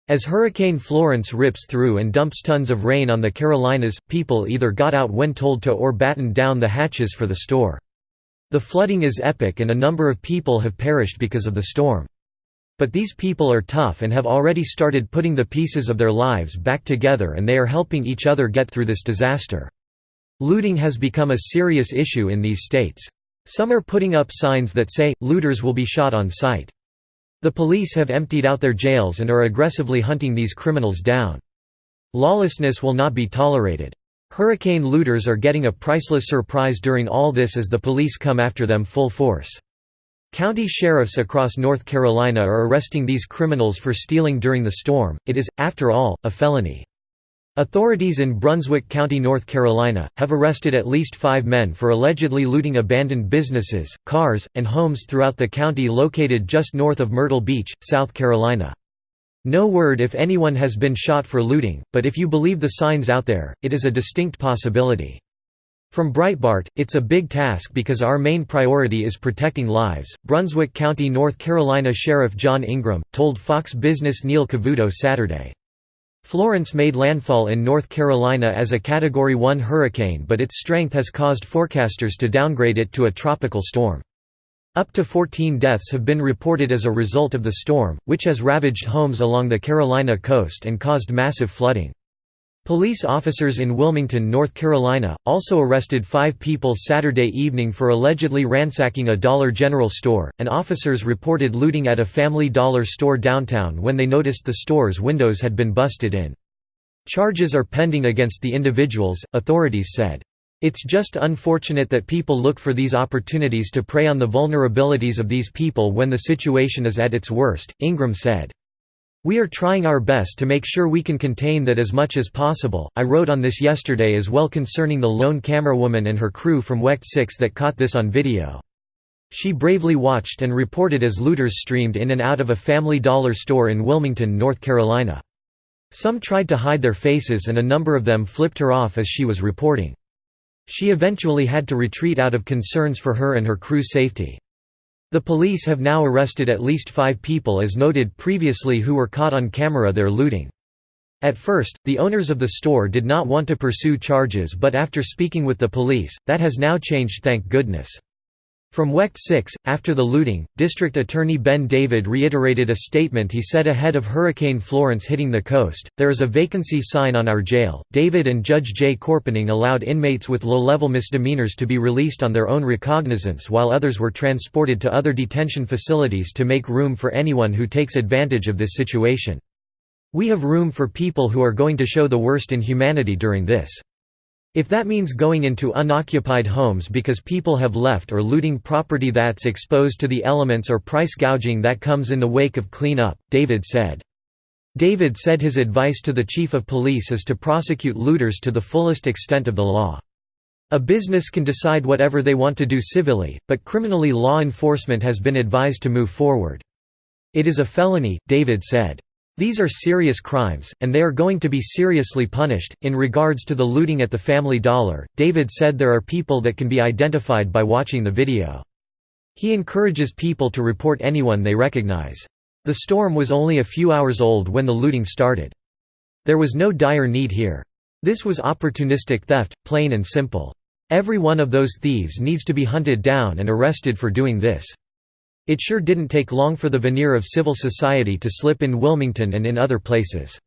As Hurricane Florence rips through and dumps tons of rain on the Carolinas, people either got out when told to or battened down the hatches for the store. The flooding is epic and a number of people have perished because of the storm. But these people are tough and have already started putting the pieces of their lives back together, and they are helping each other get through this disaster. Looting has become a serious issue in these states. Some are putting up signs that say, "Looters will be shot on sight." The police have emptied out their jails and are aggressively hunting these criminals down. Lawlessness will not be tolerated. Hurricane looters are getting a priceless surprise during all this as the police come after them full force. County sheriffs across North Carolina are arresting these criminals for stealing during the storm. It is, after all, a felony. Authorities in Brunswick County, North Carolina, have arrested at least 5 men for allegedly looting abandoned businesses, cars, and homes throughout the county located just north of Myrtle Beach, South Carolina. No word if anyone has been shot for looting, but if you believe the signs out there, it is a distinct possibility. From Breitbart, "It's a big task because our main priority is protecting lives," Brunswick County, North Carolina Sheriff John Ingram told Fox Business' Neil Cavuto Saturday. Florence made landfall in North Carolina as a Category 1 hurricane, but its strength has caused forecasters to downgrade it to a tropical storm. Up to 14 deaths have been reported as a result of the storm, which has ravaged homes along the Carolina coast and caused massive flooding. Police officers in Wilmington, North Carolina, also arrested 5 people Saturday evening for allegedly ransacking a Dollar General store, and officers reported looting at a Family Dollar store downtown when they noticed the store's windows had been busted in. Charges are pending against the individuals, authorities said. "It's just unfortunate that people look for these opportunities to prey on the vulnerabilities of these people when the situation is at its worst," Ingram said. "We are trying our best to make sure we can contain that as much as possible. I wrote on this yesterday as well concerning the lone camerawoman and her crew from WECT 6 that caught this on video. She bravely watched and reported as looters streamed in and out of a Family Dollar store in Wilmington, North Carolina. Some tried to hide their faces and a number of them flipped her off as she was reporting. She eventually had to retreat out of concerns for her and her crew's safety." The police have now arrested at least 5 people as noted previously who were caught on camera there looting. At first, the owners of the store did not want to pursue charges, but after speaking with the police, that has now changed, thank goodness. From WECT 6, after the looting, District Attorney Ben David reiterated a statement he said ahead of Hurricane Florence hitting the coast: "There is a vacancy sign on our jail." David and Judge Jay Corpening allowed inmates with low-level misdemeanors to be released on their own recognizance while others were transported to other detention facilities to make room for anyone who takes advantage of this situation. "We have room for people who are going to show the worst in humanity during this. If that means going into unoccupied homes because people have left or looting property that's exposed to the elements or price gouging that comes in the wake of cleanup," David said. David said his advice to the chief of police is to prosecute looters to the fullest extent of the law. "A business can decide whatever they want to do civilly, but criminally law enforcement has been advised to move forward. It is a felony," David said. "These are serious crimes, and they are going to be seriously punished." In regards to the looting at the Family Dollar, David said there are people that can be identified by watching the video. He encourages people to report anyone they recognize. The storm was only a few hours old when the looting started. There was no dire need here. This was opportunistic theft, plain and simple. Every one of those thieves needs to be hunted down and arrested for doing this. It sure didn't take long for the veneer of civil society to slip in Wilmington and in other places.